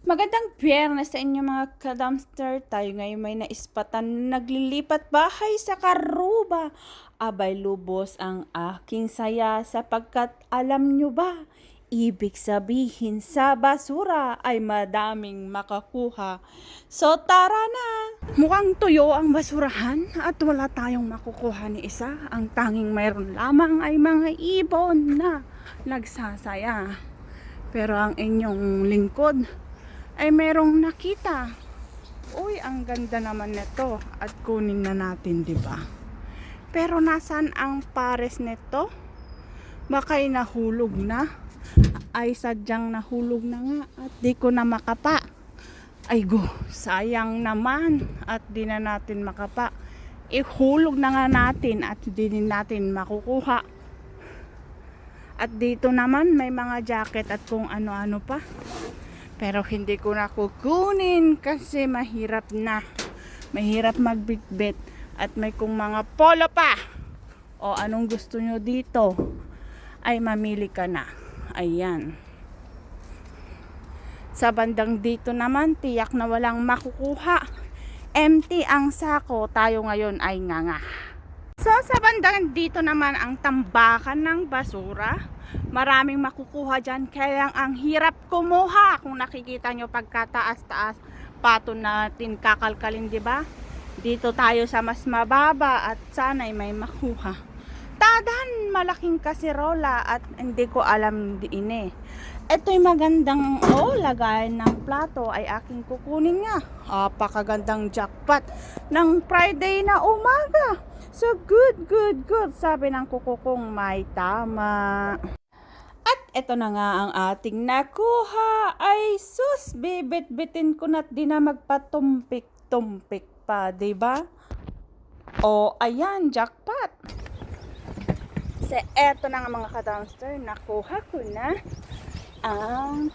Magandang biyernes sa inyo mga ka-dumpster. Tayo ngayon may naispatan na naglilipat bahay sa Karuba. Abay lubos ang aking saya sapagkat alam nyo ba, ibig sabihin sa basura ay madaming makakuha. So tara na! Mukhang tuyo ang basurahan at wala tayong makukuha ni isa. Ang tanging mayroon lamang ay mga ibon na nagsasaya. Pero ang inyong lingkod ay merong nakita. Uy, ang ganda naman nito at kunin na natin, 'di ba? Pero nasaan ang pares nito? Baka'y nahulog na? Ay sadyang nahulog na nga at di ko na makapa. Ay go, sayang naman at di na natin makapa. Ihulog na nga natin at di din natin makukuha. At dito naman may mga jacket at kung ano-ano pa. Pero hindi ko na kukunin kasi mahirap na. Mahirap magbitbit. At may kung mga polo pa. O anong gusto nyo dito? Ay mamili ka na. Ayan. Sa bandang dito naman, tiyak na walang makukuha. Empty ang sako. Tayo ngayon ay nganga. So sa bandang dito naman ang tambakan ng basura. Maraming makukuha dyan. Kaya ang hirap kumuha. Kung nakikita nyo pagkataas-taas pato natin kakalkalin, di ba? Dito tayo sa mas mababa at sana'y may makuha. Tadan, malaking kasirola at hindi ko alam diin eh. Ito'y magandang lagayan ng plato ay aking kukunin nga. Apakagandang jackpot ng Friday na umaga. So good. Sabi ng kuko kong may tama. At eto na nga ang ating nakuha. Ay sus, bibit-bitin ko na't di na magpatumpik-tumpik pa, diba? O ayan, jackpot. So eto na nga mga ka-dumpster, nakuha ko na ang